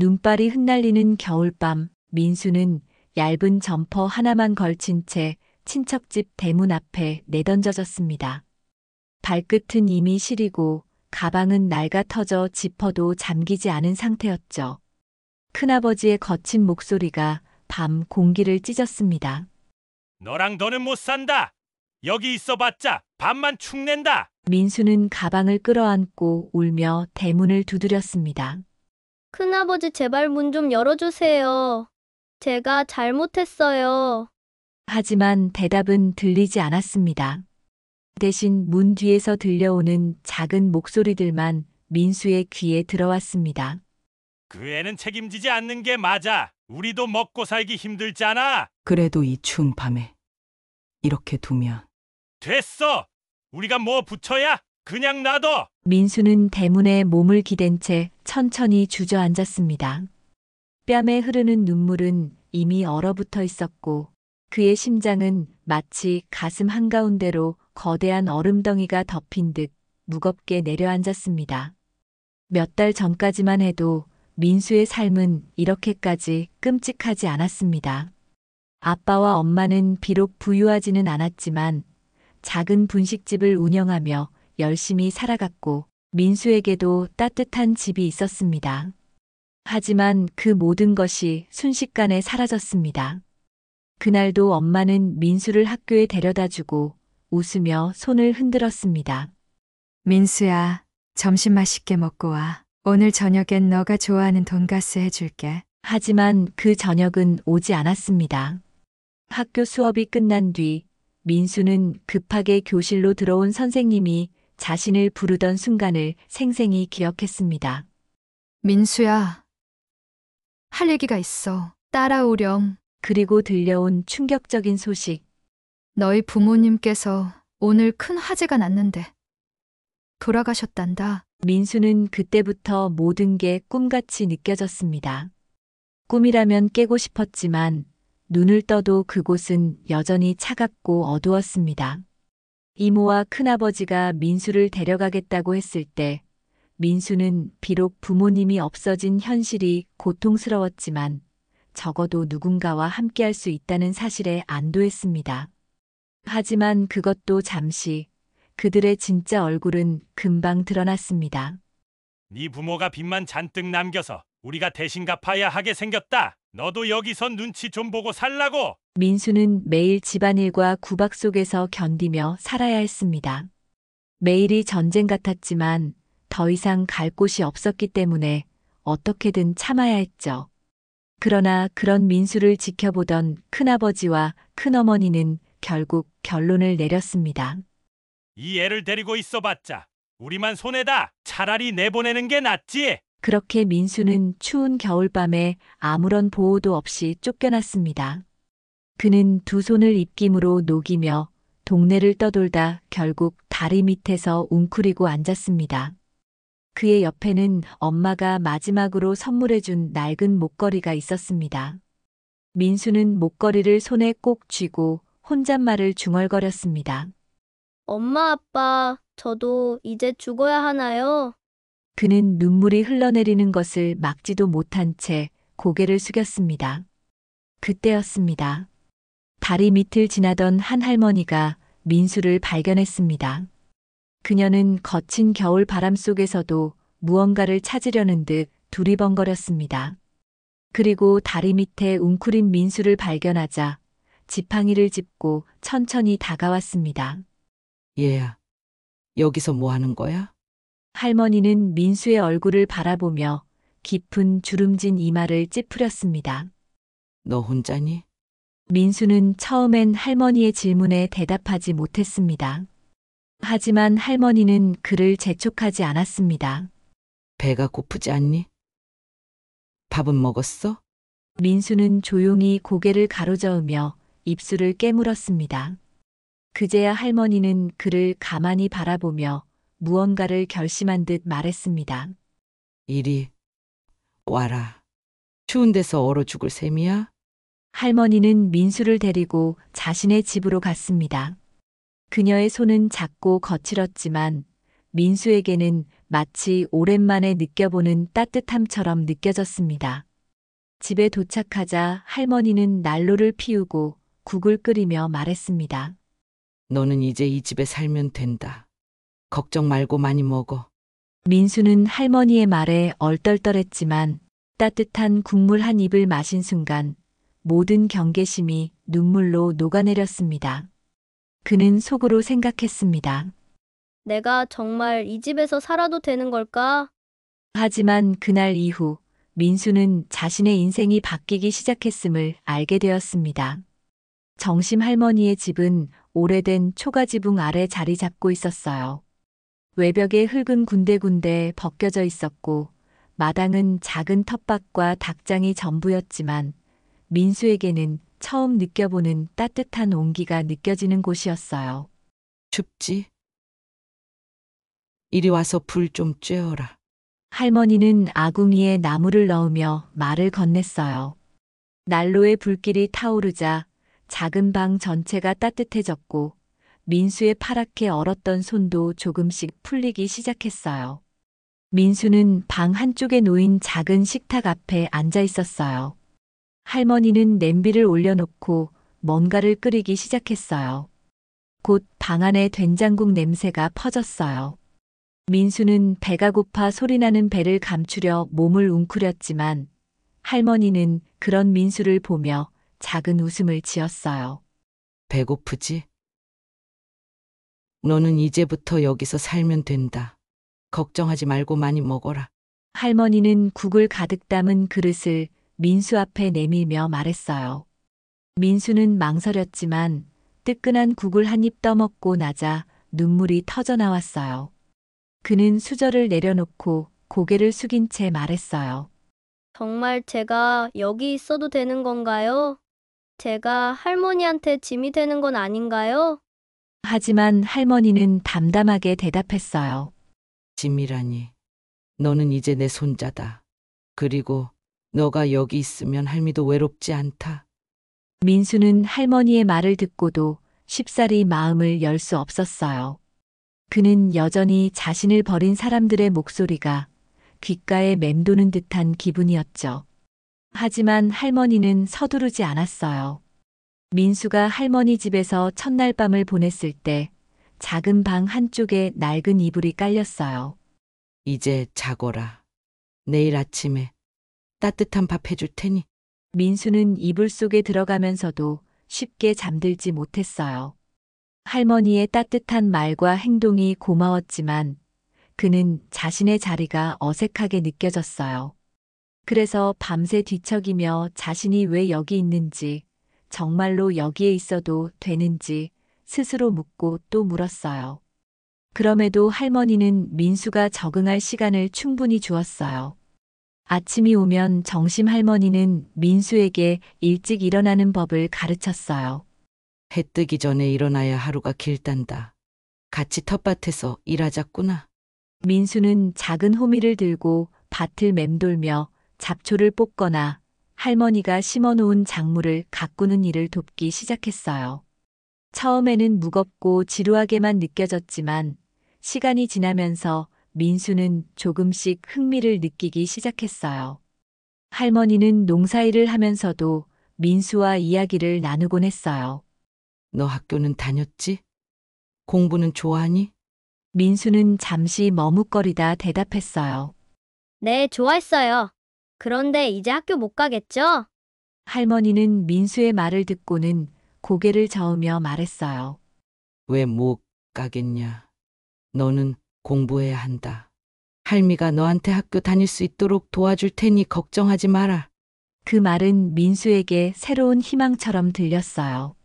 눈발이 흩날리는 겨울밤, 민수는 얇은 점퍼 하나만 걸친 채 친척집 대문 앞에 내던져졌습니다. 발끝은 이미 시리고 가방은 낡아 터져 지퍼도 잠기지 않은 상태였죠. 큰아버지의 거친 목소리가 밤 공기를 찢었습니다. 너랑 더는 못 산다. 여기 있어봤자 밥만 축낸다. 민수는 가방을 끌어안고 울며 대문을 두드렸습니다. 큰아버지 제발 문 좀 열어주세요. 제가 잘못했어요. 하지만 대답은 들리지 않았습니다. 대신 문 뒤에서 들려오는 작은 목소리들만 민수의 귀에 들어왔습니다. 그 애는 책임지지 않는 게 맞아. 우리도 먹고 살기 힘들잖아. 그래도 이 추운 밤에 이렇게 두면 됐어. 우리가 뭐 붙여야? 그냥 놔둬. 민수는 대문에 몸을 기댄 채 천천히 주저앉았습니다. 뺨에 흐르는 눈물은 이미 얼어붙어 있었고 그의 심장은 마치 가슴 한가운데로 거대한 얼음덩이가 덮인 듯 무겁게 내려앉았습니다. 몇 달 전까지만 해도 민수의 삶은 이렇게까지 끔찍하지 않았습니다. 아빠와 엄마는 비록 부유하지는 않았지만 작은 분식집을 운영하며 열심히 살아갔고 민수에게도 따뜻한 집이 있었습니다. 하지만 그 모든 것이 순식간에 사라졌습니다. 그날도 엄마는 민수를 학교에 데려다주고 웃으며 손을 흔들었습니다. 민수야, 점심 맛있게 먹고 와. 오늘 저녁엔 너가 좋아하는 돈가스 해줄게. 하지만 그 저녁은 오지 않았습니다. 학교 수업이 끝난 뒤 민수는 급하게 교실로 들어온 선생님이 자신을 부르던 순간을 생생히 기억했습니다. 민수야, 할 얘기가 있어. 따라오렴. 그리고 들려온 충격적인 소식. 너희 부모님께서 오늘 큰 화재가 났는데 돌아가셨단다. 민수는 그때부터 모든 게 꿈같이 느껴졌습니다. 꿈이라면 깨고 싶었지만 눈을 떠도 그곳은 여전히 차갑고 어두웠습니다. 이모와 큰아버지가 민수를 데려가겠다고 했을 때 민수는 비록 부모님이 없어진 현실이 고통스러웠지만 적어도 누군가와 함께할 수 있다는 사실에 안도했습니다. 하지만 그것도 잠시, 그들의 진짜 얼굴은 금방 드러났습니다. 네 부모가 빚만 잔뜩 남겨서 우리가 대신 갚아야 하게 생겼다. 너도 여기서 눈치 좀 보고 살라고. 민수는 매일 집안일과 구박 속에서 견디며 살아야 했습니다. 매일이 전쟁 같았지만 더 이상 갈 곳이 없었기 때문에 어떻게든 참아야 했죠. 그러나 그런 민수를 지켜보던 큰아버지와 큰어머니는 결국 결론을 내렸습니다. 이 애를 데리고 있어봤자 우리만 손해다. 차라리 내보내는 게 낫지. 그렇게 민수는 추운 겨울밤에 아무런 보호도 없이 쫓겨났습니다. 그는 두 손을 입김으로 녹이며 동네를 떠돌다 결국 다리 밑에서 웅크리고 앉았습니다. 그의 옆에는 엄마가 마지막으로 선물해준 낡은 목걸이가 있었습니다. 민수는 목걸이를 손에 꼭 쥐고 혼잣말을 중얼거렸습니다. 엄마, 아빠, 저도 이제 죽어야 하나요? 그는 눈물이 흘러내리는 것을 막지도 못한 채 고개를 숙였습니다. 그때였습니다. 다리 밑을 지나던 한 할머니가 민수를 발견했습니다. 그녀는 거친 겨울 바람 속에서도 무언가를 찾으려는 듯 두리번거렸습니다. 그리고 다리 밑에 웅크린 민수를 발견하자 지팡이를 짚고 천천히 다가왔습니다. 얘야, 여기서 뭐 하는 거야? 할머니는 민수의 얼굴을 바라보며 깊은 주름진 이마를 찌푸렸습니다. 너 혼자니? 민수는 처음엔 할머니의 질문에 대답하지 못했습니다. 하지만 할머니는 그를 재촉하지 않았습니다. 배가 고프지 않니? 밥은 먹었어? 민수는 조용히 고개를 가로저으며 입술을 깨물었습니다. 그제야 할머니는 그를 가만히 바라보며 무언가를 결심한 듯 말했습니다. 이리 와라. 추운 데서 얼어 죽을 셈이야? 할머니는 민수를 데리고 자신의 집으로 갔습니다. 그녀의 손은 작고 거칠었지만 민수에게는 마치 오랜만에 느껴보는 따뜻함처럼 느껴졌습니다. 집에 도착하자 할머니는 난로를 피우고 국을 끓이며 말했습니다. 너는 이제 이 집에 살면 된다. 걱정 말고 많이 먹어. 민수는 할머니의 말에 얼떨떨했지만 따뜻한 국물 한 입을 마신 순간 모든 경계심이 눈물로 녹아내렸습니다. 그는 속으로 생각했습니다. 내가 정말 이 집에서 살아도 되는 걸까? 하지만 그날 이후 민수는 자신의 인생이 바뀌기 시작했음을 알게 되었습니다. 정심 할머니의 집은 오래된 초가지붕 아래 자리 잡고 있었어요. 외벽에 흙은 군데군데 벗겨져 있었고 마당은 작은 텃밭과 닭장이 전부였지만 민수에게는 처음 느껴보는 따뜻한 온기가 느껴지는 곳이었어요. 춥지? 이리 와서 불 좀 쬐어라. 할머니는 아궁이에 나무를 넣으며 말을 건넸어요. 난로의 불길이 타오르자 작은 방 전체가 따뜻해졌고 민수의 파랗게 얼었던 손도 조금씩 풀리기 시작했어요. 민수는 방 한쪽에 놓인 작은 식탁 앞에 앉아 있었어요. 할머니는 냄비를 올려놓고 뭔가를 끓이기 시작했어요. 곧 방 안에 된장국 냄새가 퍼졌어요. 민수는 배가 고파 소리나는 배를 감추려 몸을 웅크렸지만 할머니는 그런 민수를 보며 작은 웃음을 지었어요. 배고프지? 너는 이제부터 여기서 살면 된다. 걱정하지 말고 많이 먹어라. 할머니는 국을 가득 담은 그릇을 민수 앞에 내밀며 말했어요. 민수는 망설였지만 뜨끈한 국을 한 입 떠먹고 나자 눈물이 터져 나왔어요. 그는 수저를 내려놓고 고개를 숙인 채 말했어요. 정말 제가 여기 있어도 되는 건가요? 제가 할머니한테 짐이 되는 건 아닌가요? 하지만 할머니는 담담하게 대답했어요. 짐이라니. 너는 이제 내 손자다. 그리고 너가 여기 있으면 할미도 외롭지 않다. 민수는 할머니의 말을 듣고도 쉽사리 마음을 열 수 없었어요. 그는 여전히 자신을 버린 사람들의 목소리가 귓가에 맴도는 듯한 기분이었죠. 하지만 할머니는 서두르지 않았어요. 민수가 할머니 집에서 첫날 밤을 보냈을 때 작은 방 한쪽에 낡은 이불이 깔렸어요. 이제 자거라. 내일 아침에 따뜻한 밥 해줄 테니. 민수는 이불 속에 들어가면서도 쉽게 잠들지 못했어요. 할머니의 따뜻한 말과 행동이 고마웠지만 그는 자신의 자리가 어색하게 느껴졌어요. 그래서 밤새 뒤척이며 자신이 왜 여기 있는지, 정말로 여기에 있어도 되는지 스스로 묻고 또 물었어요. 그럼에도 할머니는 민수가 적응할 시간을 충분히 주었어요. 아침이 오면 정심 할머니는 민수에게 일찍 일어나는 법을 가르쳤어요. 해 뜨기 전에 일어나야 하루가 길단다. 같이 텃밭에서 일하자꾸나. 민수는 작은 호미를 들고 밭을 맴돌며 잡초를 뽑거나 할머니가 심어놓은 작물을 가꾸는 일을 돕기 시작했어요. 처음에는 무겁고 지루하게만 느껴졌지만 시간이 지나면서 민수는 조금씩 흥미를 느끼기 시작했어요. 할머니는 농사일을 하면서도 민수와 이야기를 나누곤 했어요. 너 학교는 다녔지? 공부는 좋아하니? 민수는 잠시 머뭇거리다 대답했어요. 네, 좋아했어요. 그런데 이제 학교 못 가겠죠? 할머니는 민수의 말을 듣고는 고개를 저으며 말했어요. 왜 못 가겠냐? 너는 공부해야 한다. 할미가 너한테 학교 다닐 수 있도록 도와줄 테니 걱정하지 마라. 그 말은 민수에게 새로운 희망처럼 들렸어요.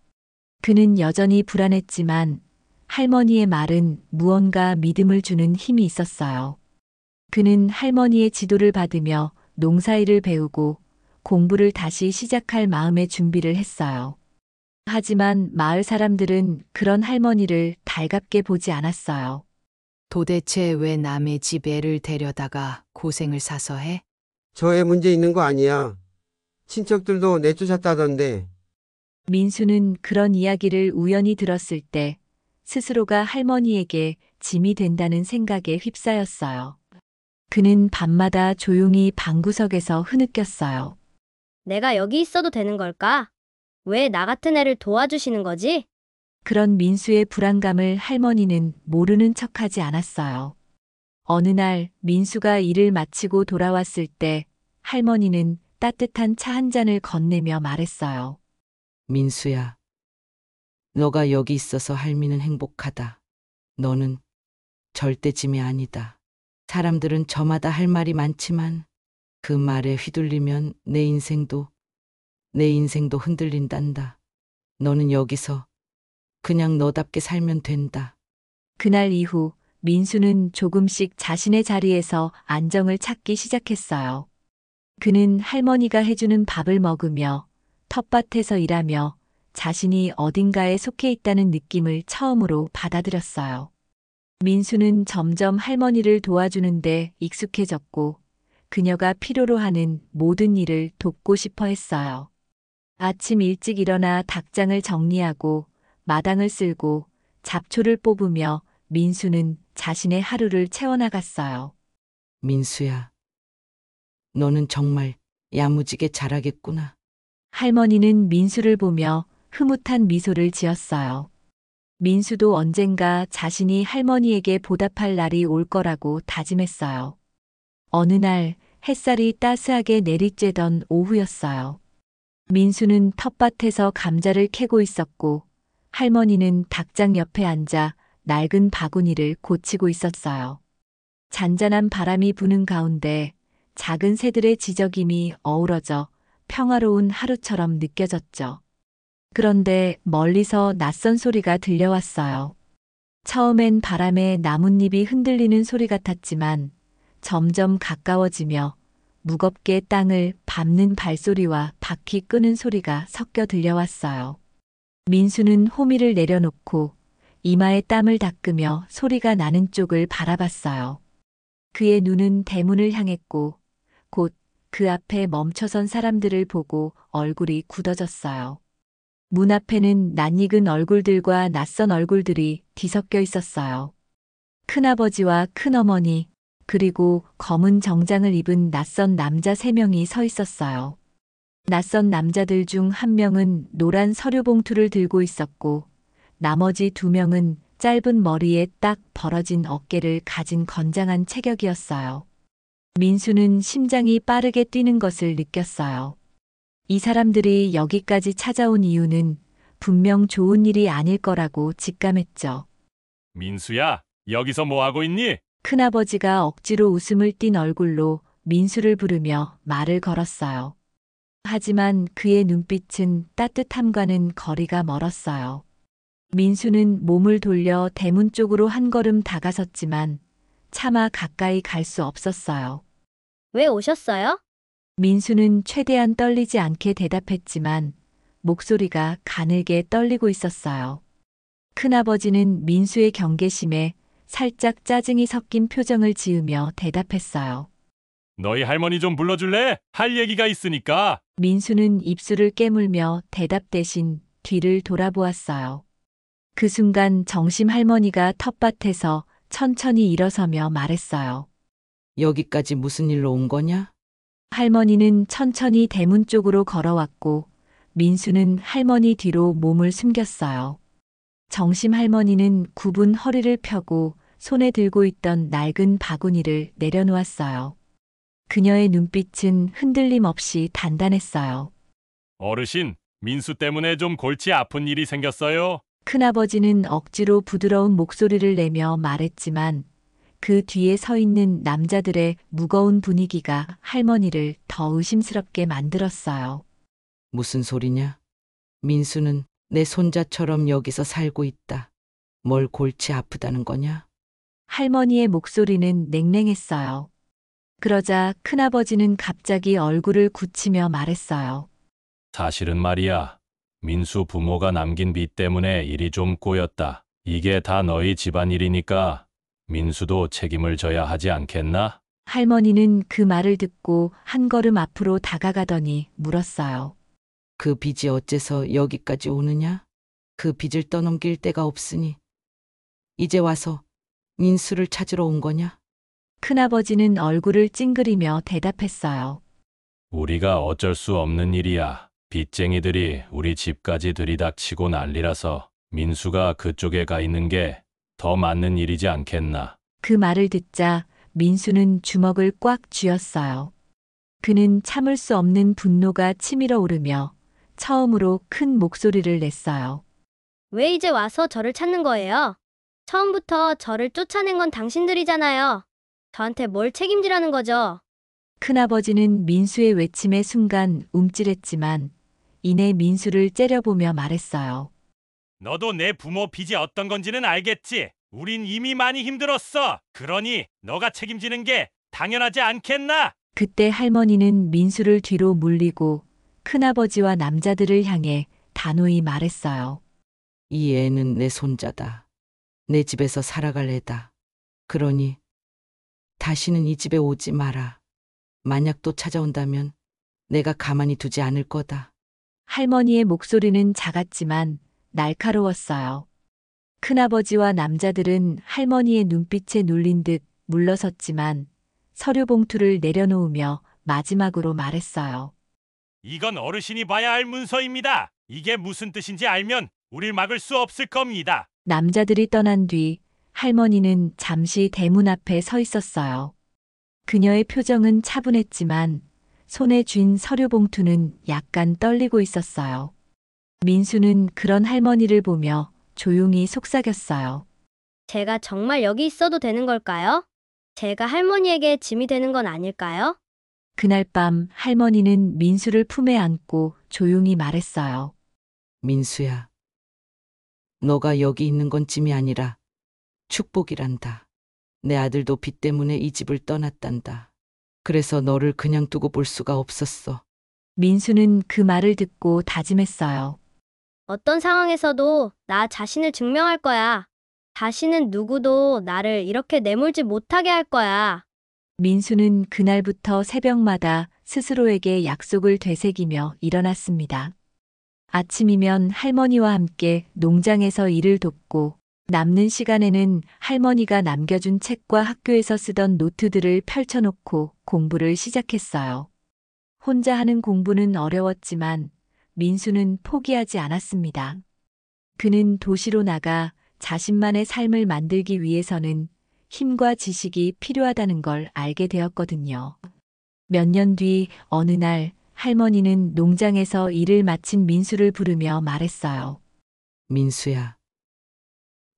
그는 여전히 불안했지만 할머니의 말은 무언가 믿음을 주는 힘이 있었어요. 그는 할머니의 지도를 받으며 농사일을 배우고 공부를 다시 시작할 마음의 준비를 했어요. 하지만 마을 사람들은 그런 할머니를 달갑게 보지 않았어요. 도대체 왜 남의 집 애를 데려다가 고생을 사서 해? 저에 문제 있는 거 아니야. 친척들도 내쫓았다던데. 민수는 그런 이야기를 우연히 들었을 때 스스로가 할머니에게 짐이 된다는 생각에 휩싸였어요. 그는 밤마다 조용히 방구석에서 흐느꼈어요. 내가 여기 있어도 되는 걸까? 왜 나 같은 애를 도와주시는 거지? 그런 민수의 불안감을 할머니는 모르는 척하지 않았어요. 어느 날 민수가 일을 마치고 돌아왔을 때 할머니는 따뜻한 차 한 잔을 건네며 말했어요. 민수야, 너가 여기 있어서 할미는 행복하다. 너는 절대 짐이 아니다. 사람들은 저마다 할 말이 많지만 그 말에 휘둘리면 내 인생도 흔들린단다. 너는 여기서 그냥 너답게 살면 된다. 그날 이후 민수는 조금씩 자신의 자리에서 안정을 찾기 시작했어요. 그는 할머니가 해주는 밥을 먹으며 텃밭에서 일하며 자신이 어딘가에 속해 있다는 느낌을 처음으로 받아들였어요. 민수는 점점 할머니를 도와주는데 익숙해졌고 그녀가 필요로 하는 모든 일을 돕고 싶어 했어요. 아침 일찍 일어나 닭장을 정리하고 마당을 쓸고 잡초를 뽑으며 민수는 자신의 하루를 채워나갔어요. 민수야, 너는 정말 야무지게 잘하겠구나. 할머니는 민수를 보며 흐뭇한 미소를 지었어요. 민수도 언젠가 자신이 할머니에게 보답할 날이 올 거라고 다짐했어요. 어느 날 햇살이 따스하게 내리쬐던 오후였어요. 민수는 텃밭에서 감자를 캐고 있었고 할머니는 닭장 옆에 앉아 낡은 바구니를 고치고 있었어요. 잔잔한 바람이 부는 가운데 작은 새들의 지저귐이 어우러져 평화로운 하루처럼 느껴졌죠. 그런데 멀리서 낯선 소리가 들려왔어요. 처음엔 바람에 나뭇잎이 흔들리는 소리 같았지만 점점 가까워지며 무겁게 땅을 밟는 발소리와 바퀴 끄는 소리가 섞여 들려왔어요. 민수는 호미를 내려놓고 이마에 땀을 닦으며 소리가 나는 쪽을 바라봤어요. 그의 눈은 대문을 향했고 곧 그 앞에 멈춰선 사람들을 보고 얼굴이 굳어졌어요. 문 앞에는 낯익은 얼굴들과 낯선 얼굴들이 뒤섞여 있었어요. 큰아버지와 큰어머니, 그리고 검은 정장을 입은 낯선 남자 3명이 서 있었어요. 낯선 남자들 중 한 명은 노란 서류 봉투를 들고 있었고 나머지 2명은 짧은 머리에 딱 벌어진 어깨를 가진 건장한 체격이었어요. 민수는 심장이 빠르게 뛰는 것을 느꼈어요. 이 사람들이 여기까지 찾아온 이유는 분명 좋은 일이 아닐 거라고 직감했죠. 민수야, 여기서 뭐 하고 있니? 큰아버지가 억지로 웃음을 띤 얼굴로 민수를 부르며 말을 걸었어요. 하지만 그의 눈빛은 따뜻함과는 거리가 멀었어요. 민수는 몸을 돌려 대문 쪽으로 한 걸음 다가섰지만 차마 가까이 갈 수 없었어요. 왜 오셨어요? 민수는 최대한 떨리지 않게 대답했지만 목소리가 가늘게 떨리고 있었어요. 큰아버지는 민수의 경계심에 살짝 짜증이 섞인 표정을 지으며 대답했어요. 너희 할머니 좀 불러줄래? 할 얘기가 있으니까. 민수는 입술을 깨물며 대답 대신 뒤를 돌아보았어요. 그 순간 정심 할머니가 텃밭에서 천천히 일어서며 말했어요. 여기까지 무슨 일로 온 거냐? 할머니는 천천히 대문 쪽으로 걸어왔고 민수는 할머니 뒤로 몸을 숨겼어요. 정심 할머니는 굽은 허리를 펴고 손에 들고 있던 낡은 바구니를 내려놓았어요. 그녀의 눈빛은 흔들림 없이 단단했어요. 어르신, 민수 때문에 좀 골치 아픈 일이 생겼어요. 큰아버지는 억지로 부드러운 목소리를 내며 말했지만 그 뒤에 서 있는 남자들의 무거운 분위기가 할머니를 더 의심스럽게 만들었어요. 무슨 소리냐? 민수는 내 손자처럼 여기서 살고 있다. 뭘 골치 아프다는 거냐? 할머니의 목소리는 냉랭했어요. 그러자 큰아버지는 갑자기 얼굴을 굳히며 말했어요. 사실은 말이야. 민수 부모가 남긴 빚 때문에 일이 좀 꼬였다. 이게 다 너희 집안일이니까 민수도 책임을 져야 하지 않겠나? 할머니는 그 말을 듣고 한 걸음 앞으로 다가가더니 물었어요. 그 빚이 어째서 여기까지 오느냐? 그 빚을 떠넘길 데가 없으니 이제 와서 민수를 찾으러 온 거냐? 큰아버지는 얼굴을 찡그리며 대답했어요. 우리가 어쩔 수 없는 일이야. 빚쟁이들이 우리 집까지 들이닥치고 난리라서 민수가 그쪽에 가 있는 게 더 맞는 일이지 않겠나. 그 말을 듣자 민수는 주먹을 꽉 쥐었어요. 그는 참을 수 없는 분노가 치밀어 오르며 처음으로 큰 목소리를 냈어요. 왜 이제 와서 저를 찾는 거예요? 처음부터 저를 쫓아낸 건 당신들이잖아요. 저한테 뭘 책임지라는 거죠? 큰아버지는 민수의 외침에 순간 움찔했지만 이내 민수를 째려보며 말했어요. 너도 내 부모 빚이 어떤 건지는 알겠지? 우린 이미 많이 힘들었어. 그러니 너가 책임지는 게 당연하지 않겠나? 그때 할머니는 민수를 뒤로 물리고 큰아버지와 남자들을 향해 단호히 말했어요. 이 애는 내 손자다. 내 집에서 살아갈 애다. 그러니 다시는 이 집에 오지 마라. 만약 또 찾아온다면 내가 가만히 두지 않을 거다. 할머니의 목소리는 작았지만 날카로웠어요. 큰아버지와 남자들은 할머니의 눈빛에 눌린 듯 물러섰지만 서류 봉투를 내려놓으며 마지막으로 말했어요. 이건 어르신이 봐야 할 문서입니다. 이게 무슨 뜻인지 알면 우릴 막을 수 없을 겁니다. 남자들이 떠난 뒤 할머니는 잠시 대문 앞에 서 있었어요. 그녀의 표정은 차분했지만 손에 쥔 서류 봉투는 약간 떨리고 있었어요. 민수는 그런 할머니를 보며 조용히 속삭였어요. 제가 정말 여기 있어도 되는 걸까요? 제가 할머니에게 짐이 되는 건 아닐까요? 그날 밤 할머니는 민수를 품에 안고 조용히 말했어요. 민수야, 너가 여기 있는 건 짐이 아니라 축복이란다. 내 아들도 빚 때문에 이 집을 떠났단다. 그래서 너를 그냥 두고 볼 수가 없었어. 민수는 그 말을 듣고 다짐했어요. 어떤 상황에서도 나 자신을 증명할 거야. 다시는 누구도 나를 이렇게 내몰지 못하게 할 거야. 민수는 그날부터 새벽마다 스스로에게 약속을 되새기며 일어났습니다. 아침이면 할머니와 함께 농장에서 일을 돕고 남는 시간에는 할머니가 남겨준 책과 학교에서 쓰던 노트들을 펼쳐놓고 공부를 시작했어요. 혼자 하는 공부는 어려웠지만 민수는 포기하지 않았습니다. 그는 도시로 나가 자신만의 삶을 만들기 위해서는 힘과 지식이 필요하다는 걸 알게 되었거든요. 몇 년 뒤 어느 날 할머니는 농장에서 일을 마친 민수를 부르며 말했어요. 민수야,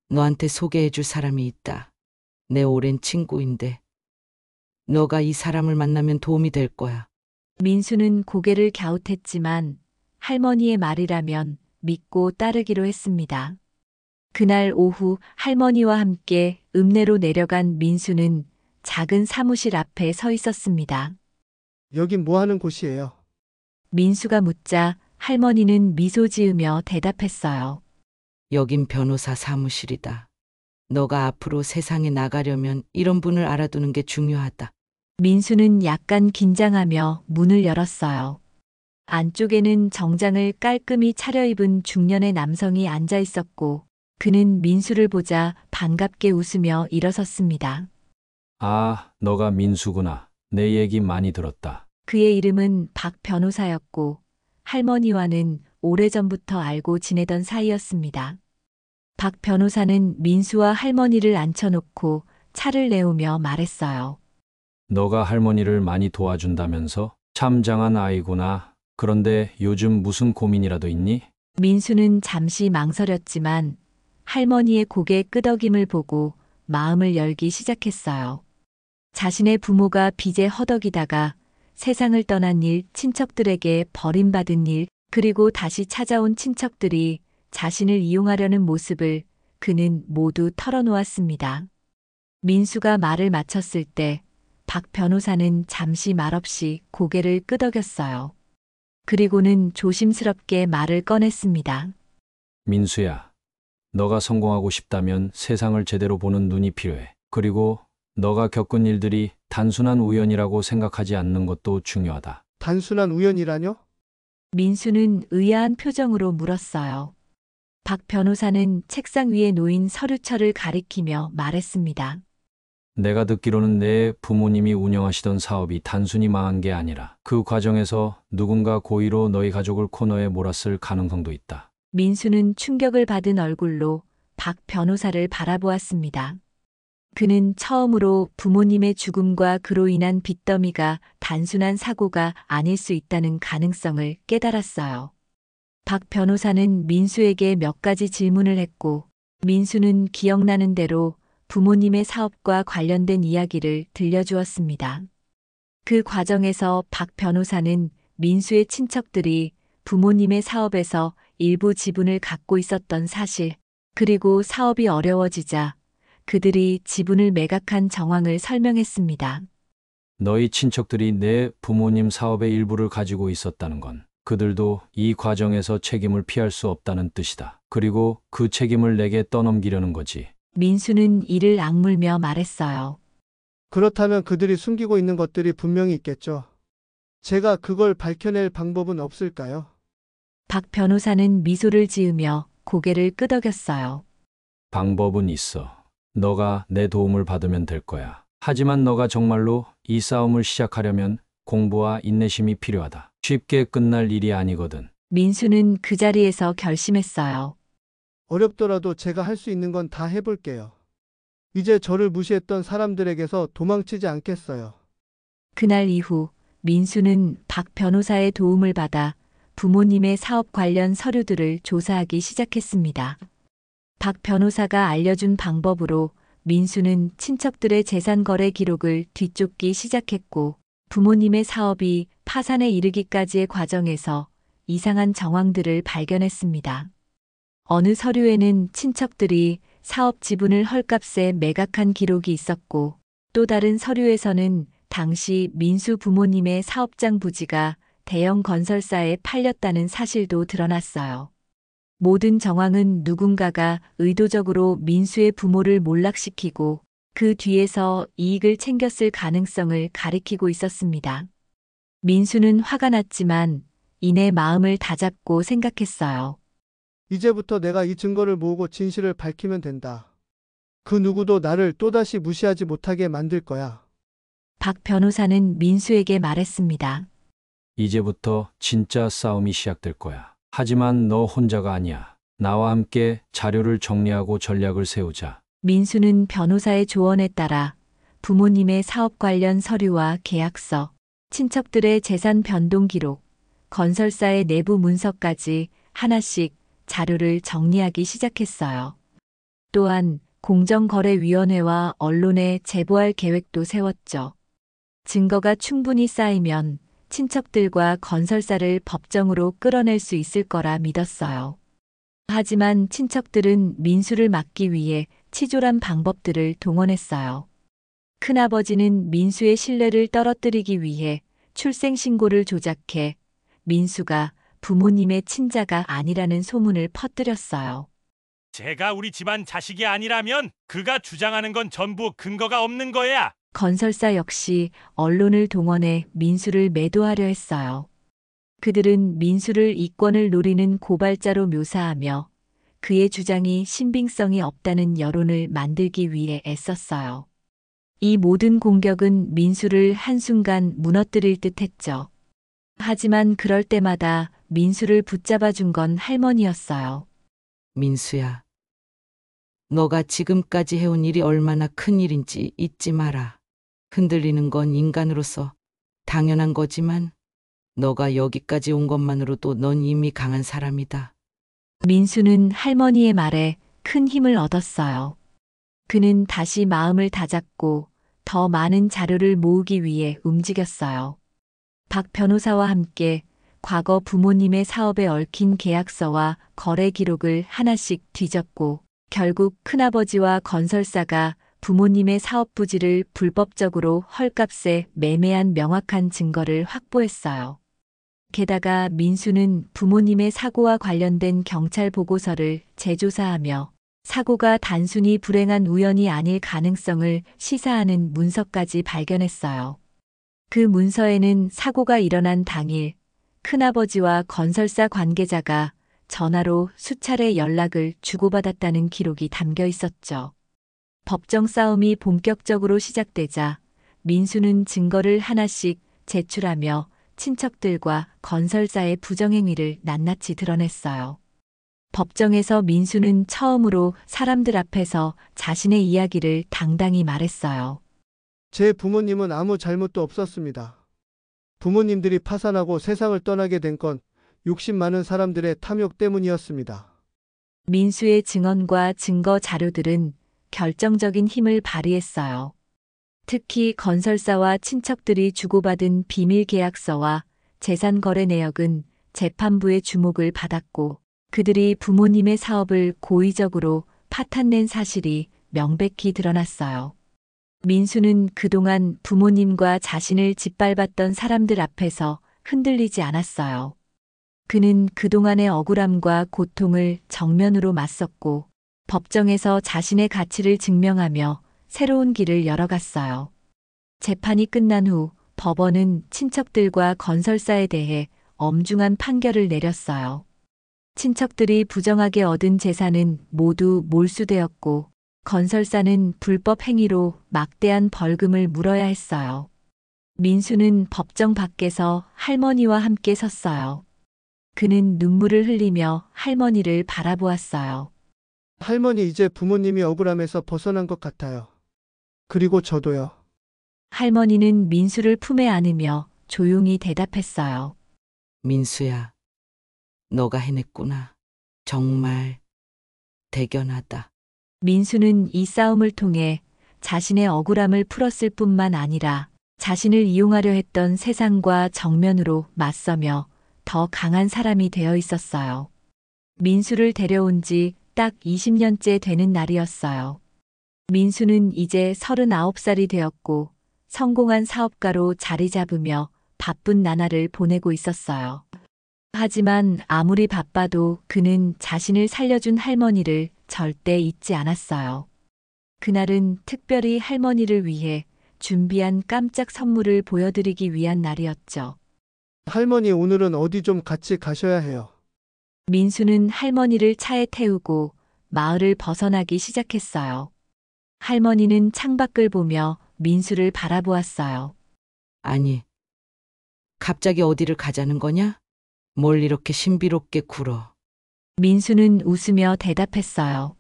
너한테 소개해 줄 사람이 있다. 내 오랜 친구인데 너가 이 사람을 만나면 도움이 될 거야. 민수는 고개를 갸웃했지만 할머니의 말이라면 믿고 따르기로 했습니다. 그날 오후 할머니와 함께 읍내로 내려간 민수는 작은 사무실 앞에 서 있었습니다. 여긴 뭐 하는 곳이에요? 민수가 묻자 할머니는 미소 지으며 대답했어요. 여긴 변호사 사무실이다. 너가 앞으로 세상에 나가려면 이런 분을 알아두는 게 중요하다. 민수는 약간 긴장하며 문을 열었어요. 안쪽에는 정장을 깔끔히 차려입은 중년의 남성이 앉아 있었고 그는 민수를 보자 반갑게 웃으며 일어섰습니다. 아, 너가 민수구나. 내 얘기 많이 들었다. 그의 이름은 박 변호사였고 할머니와는 오래전부터 알고 지내던 사이였습니다. 박 변호사는 민수와 할머니를 앉혀놓고 차를 내오며 말했어요. 너가 할머니를 많이 도와준다면서? 참 장한 아이구나. 그런데 요즘 무슨 고민이라도 있니? 민수는 잠시 망설였지만 할머니의 고개 끄덕임을 보고 마음을 열기 시작했어요. 자신의 부모가 빚에 허덕이다가 세상을 떠난 일, 친척들에게 버림받은 일, 그리고 다시 찾아온 친척들이 자신을 이용하려는 모습을 그는 모두 털어놓았습니다. 민수가 말을 마쳤을 때 박 변호사는 잠시 말없이 고개를 끄덕였어요. 그리고는 조심스럽게 말을 꺼냈습니다. 민수야, 너가 성공하고 싶다면 세상을 제대로 보는 눈이 필요해. 그리고 너가 겪은 일들이 단순한 우연이라고 생각하지 않는 것도 중요하다. 단순한 우연이라뇨? 민수는 의아한 표정으로 물었어요. 박 변호사는 책상 위에 놓인 서류철을 가리키며 말했습니다. 내가 듣기로는 내 부모님이 운영하시던 사업이 단순히 망한 게 아니라 그 과정에서 누군가 고의로 너희 가족을 코너에 몰았을 가능성도 있다. 민수는 충격을 받은 얼굴로 박 변호사를 바라보았습니다. 그는 처음으로 부모님의 죽음과 그로 인한 빚더미가 단순한 사고가 아닐 수 있다는 가능성을 깨달았어요. 박 변호사는 민수에게 몇 가지 질문을 했고, 민수는 기억나는 대로 부모님의 사업과 관련된 이야기를 들려주었습니다. 그 과정에서 박 변호사는 민수의 친척들이 부모님의 사업에서 일부 지분을 갖고 있었던 사실, 그리고 사업이 어려워지자 그들이 지분을 매각한 정황을 설명했습니다. 너희 친척들이 내 부모님 사업의 일부를 가지고 있었다는 건 그들도 이 과정에서 책임을 피할 수 없다는 뜻이다. 그리고 그 책임을 내게 떠넘기려는 거지. 민수는 이를 악물며 말했어요. 그렇다면 그들이 숨기고 있는 것들이 분명히 있겠죠. 제가 그걸 밝혀낼 방법은 없을까요? 박 변호사는 미소를 지으며 고개를 끄덕였어요. 방법은 있어. 너가 내 도움을 받으면 될 거야. 하지만 너가 정말로 이 싸움을 시작하려면 공부와 인내심이 필요하다. 쉽게 끝날 일이 아니거든. 민수는 그 자리에서 결심했어요. 어렵더라도 제가 할 수 있는 건 다 해볼게요. 이제 저를 무시했던 사람들에게서 도망치지 않겠어요. 그날 이후 민수는 박 변호사의 도움을 받아 부모님의 사업 관련 서류들을 조사하기 시작했습니다. 박 변호사가 알려준 방법으로 민수는 친척들의 재산 거래 기록을 뒤쫓기 시작했고, 부모님의 사업이 파산에 이르기까지의 과정에서 이상한 정황들을 발견했습니다. 어느 서류에는 친척들이 사업 지분을 헐값에 매각한 기록이 있었고, 또 다른 서류에서는 당시 민수 부모님의 사업장 부지가 대형 건설사에 팔렸다는 사실도 드러났어요. 모든 정황은 누군가가 의도적으로 민수의 부모를 몰락시키고 그 뒤에서 이익을 챙겼을 가능성을 가리키고 있었습니다. 민수는 화가 났지만 이내 마음을 다잡고 생각했어요. 이제부터 내가 이 증거를 모으고 진실을 밝히면 된다. 그 누구도 나를 또다시 무시하지 못하게 만들 거야. 박 변호사는 민수에게 말했습니다. 이제부터 진짜 싸움이 시작될 거야. 하지만 너 혼자가 아니야. 나와 함께 자료를 정리하고 전략을 세우자. 민수는 변호사의 조언에 따라 부모님의 사업 관련 서류와 계약서, 친척들의 재산 변동 기록, 건설사의 내부 문서까지 하나씩 자료를 정리하기 시작했어요. 또한 공정거래위원회와 언론에 제보할 계획도 세웠죠. 증거가 충분히 쌓이면 친척들과 건설사를 법정으로 끌어낼 수 있을 거라 믿었어요. 하지만 친척들은 민수를 막기 위해 치졸한 방법들을 동원했어요. 큰아버지는 민수의 신뢰를 떨어뜨리기 위해 출생신고를 조작해 민수가 부모님의 친자가 아니라는 소문을 퍼뜨렸어요. 제가 우리 집안 자식이 아니라면 그가 주장하는 건 전부 근거가 없는 거야. 건설사 역시 언론을 동원해 민수를 매도하려 했어요. 그들은 민수를 이권을 노리는 고발자로 묘사하며 그의 주장이 신빙성이 없다는 여론을 만들기 위해 애썼어요. 이 모든 공격은 민수를 한순간 무너뜨릴 듯 했죠. 하지만 그럴 때마다 민수를 붙잡아 준 건 할머니였어요. 민수야, 너가 지금까지 해온 일이 얼마나 큰 일인지 잊지 마라. 흔들리는 건 인간으로서 당연한 거지만 너가 여기까지 온 것만으로도 넌 이미 강한 사람이다. 민수는 할머니의 말에 큰 힘을 얻었어요. 그는 다시 마음을 다잡고 더 많은 자료를 모으기 위해 움직였어요. 박 변호사와 함께 과거 부모님의 사업에 얽힌 계약서와 거래 기록을 하나씩 뒤졌고 결국 큰아버지와 건설사가 부모님의 사업 부지를 불법적으로 헐값에 매매한 명확한 증거를 확보했어요. 게다가 민수는 부모님의 사고와 관련된 경찰 보고서를 재조사하며 사고가 단순히 불행한 우연이 아닐 가능성을 시사하는 문서까지 발견했어요. 그 문서에는 사고가 일어난 당일 큰아버지와 건설사 관계자가 전화로 수차례 연락을 주고받았다는 기록이 담겨 있었죠. 법정 싸움이 본격적으로 시작되자 민수는 증거를 하나씩 제출하며 친척들과 건설사의 부정행위를 낱낱이 드러냈어요. 법정에서 민수는 처음으로 사람들 앞에서 자신의 이야기를 당당히 말했어요. 제 부모님은 아무 잘못도 없었습니다. 부모님들이 파산하고 세상을 떠나게 된 건 욕심 많은 사람들의 탐욕 때문이었습니다. 민수의 증언과 증거 자료들은 결정적인 힘을 발휘했어요. 특히 건설사와 친척들이 주고받은 비밀 계약서와 재산 거래 내역은 재판부의 주목을 받았고 그들이 부모님의 사업을 고의적으로 파탄낸 사실이 명백히 드러났어요. 민수는 그동안 부모님과 자신을 짓밟았던 사람들 앞에서 흔들리지 않았어요. 그는 그동안의 억울함과 고통을 정면으로 맞섰고 법정에서 자신의 가치를 증명하며 새로운 길을 열어갔어요. 재판이 끝난 후 법원은 친척들과 건설사에 대해 엄중한 판결을 내렸어요. 친척들이 부정하게 얻은 재산은 모두 몰수되었고 건설사는 불법 행위로 막대한 벌금을 물어야 했어요. 민수는 법정 밖에서 할머니와 함께 섰어요. 그는 눈물을 흘리며 할머니를 바라보았어요. 할머니, 이제 부모님이 억울함에서 벗어난 것 같아요. 그리고 저도요. 할머니는 민수를 품에 안으며 조용히 대답했어요. 민수야, 너가 해냈구나. 정말 대견하다. 민수는 이 싸움을 통해 자신의 억울함을 풀었을 뿐만 아니라 자신을 이용하려 했던 세상과 정면으로 맞서며 더 강한 사람이 되어 있었어요. 민수를 데려온 지 딱 20년째 되는 날이었어요. 민수는 이제 39살이 되었고 성공한 사업가로 자리 잡으며 바쁜 나날을 보내고 있었어요. 하지만 아무리 바빠도 그는 자신을 살려준 할머니를 절대 잊지 않았어요. 그날은 특별히 할머니를 위해 준비한 깜짝 선물을 보여드리기 위한 날이었죠. 할머니, 오늘은 어디 좀 같이 가셔야 해요. 민수는 할머니를 차에 태우고 마을을 벗어나기 시작했어요. 할머니는 창밖을 보며 민수를 바라보았어요. 아니, 갑자기 어디를 가자는 거냐? 뭘 이렇게 신비롭게 굴어. 민수는 웃으며 대답했어요.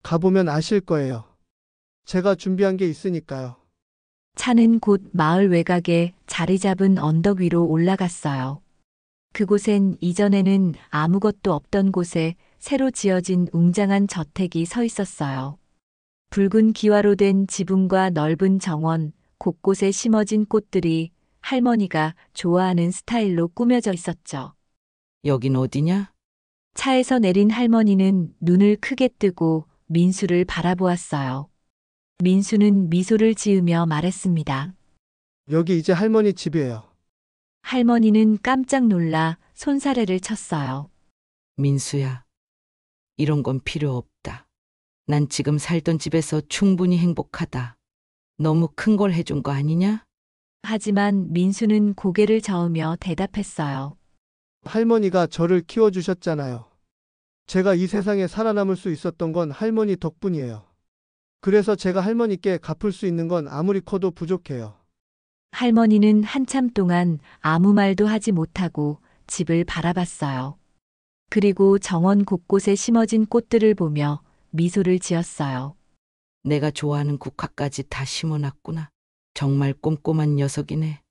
가보면 아실 거예요. 제가 준비한 게 있으니까요. 차는 곧 마을 외곽에 자리 잡은 언덕 위로 올라갔어요. 그곳엔 이전에는 아무것도 없던 곳에 새로 지어진 웅장한 저택이 서 있었어요. 붉은 기와로 된 지붕과 넓은 정원, 곳곳에 심어진 꽃들이 할머니가 좋아하는 스타일로 꾸며져 있었죠. 여긴 어디냐? 차에서 내린 할머니는 눈을 크게 뜨고 민수를 바라보았어요. 민수는 미소를 지으며 말했습니다. 여기 이제 할머니 집이에요. 할머니는 깜짝 놀라 손사래를 쳤어요. 민수야, 이런 건 필요 없다. 난 지금 살던 집에서 충분히 행복하다. 너무 큰 걸 해준 거 아니냐? 하지만 민수는 고개를 저으며 대답했어요. 할머니가 저를 키워주셨잖아요. 제가 이 세상에 살아남을 수 있었던 건 할머니 덕분이에요. 그래서 제가 할머니께 갚을 수 있는 건 아무리 커도 부족해요. 할머니는 한참 동안 아무 말도 하지 못하고 집을 바라봤어요. 그리고 정원 곳곳에 심어진 꽃들을 보며 미소를 지었어요. 내가 좋아하는 국화까지 다 심어놨구나. 정말 꼼꼼한 녀석이네.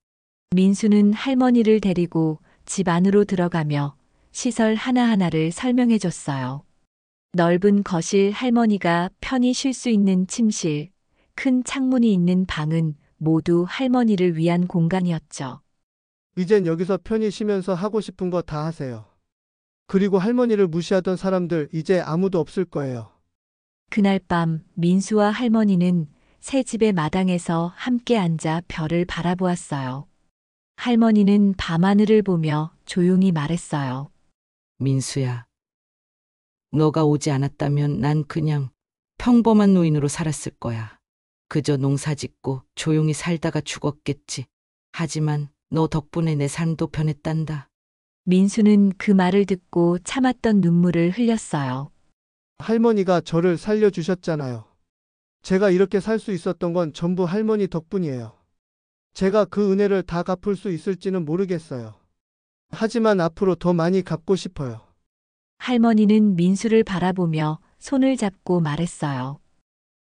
민수는 할머니를 데리고 집 안으로 들어가며 시설 하나하나를 설명해 줬어요. 넓은 거실, 할머니가 편히 쉴 수 있는 침실, 큰 창문이 있는 방은 모두 할머니를 위한 공간이었죠. 이젠 여기서 편히 쉬면서 하고 싶은 거 다 하세요. 그리고 할머니를 무시하던 사람들 이제 아무도 없을 거예요. 그날 밤 민수와 할머니는 새 집의 마당에서 함께 앉아 별을 바라보았어요. 할머니는 밤하늘을 보며 조용히 말했어요. 민수야, 너가 오지 않았다면 난 그냥 평범한 노인으로 살았을 거야. 그저 농사 짓고 조용히 살다가 죽었겠지. 하지만 너 덕분에 내 삶도 변했단다. 민수는 그 말을 듣고 참았던 눈물을 흘렸어요. 할머니가 저를 살려주셨잖아요. 제가 이렇게 살 수 있었던 건 전부 할머니 덕분이에요. 제가 그 은혜를 다 갚을 수 있을지는 모르겠어요. 하지만 앞으로 더 많이 갚고 싶어요. 할머니는 민수를 바라보며 손을 잡고 말했어요.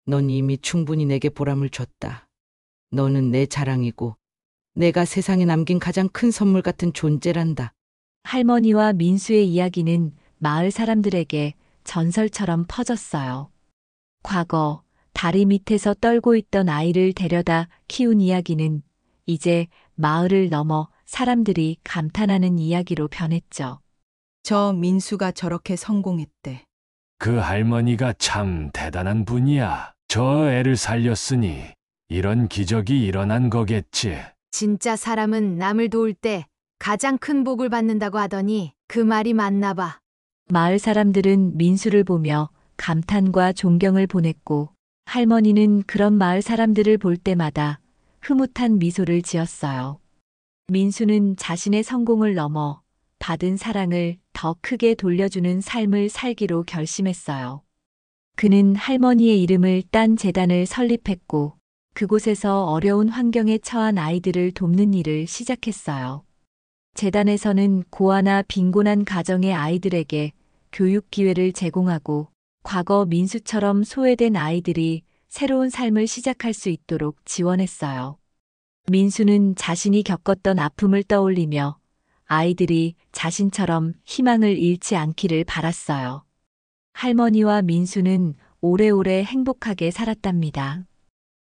넌 이미 충분히 내게 보람을 줬다. 너는 내 자랑이고 내가 세상에 남긴 가장 큰 선물 같은 존재란다. 할머니와 민수의 이야기는 마을 사람들에게 전설처럼 퍼졌어요. 과거 다리 밑에서 떨고 있던 아이를 데려다 키운 이야기는 이제 마을을 넘어 사람들이 감탄하는 이야기로 변했죠. 저 민수가 저렇게 성공했대. 그 할머니가 참 대단한 분이야. 저 애를 살렸으니 이런 기적이 일어난 거겠지. 진짜 사람은 남을 도울 때 가장 큰 복을 받는다고 하더니 그 말이 맞나 봐. 마을 사람들은 민수를 보며 감탄과 존경을 보냈고 할머니는 그런 마을 사람들을 볼 때마다 흐뭇한 미소를 지었어요. 민수는 자신의 성공을 넘어 받은 사랑을 더 크게 돌려주는 삶을 살기로 결심했어요. 그는 할머니의 이름을 딴 재단을 설립했고 그곳에서 어려운 환경에 처한 아이들을 돕는 일을 시작했어요. 재단에서는 고아나 빈곤한 가정의 아이들에게 교육 기회를 제공하고 과거 민수처럼 소외된 아이들이 새로운 삶을 시작할 수 있도록 지원했어요. 민수는 자신이 겪었던 아픔을 떠올리며 아이들이 자신처럼 희망을 잃지 않기를 바랐어요. 할머니와 민수는 오래오래 행복하게 살았답니다.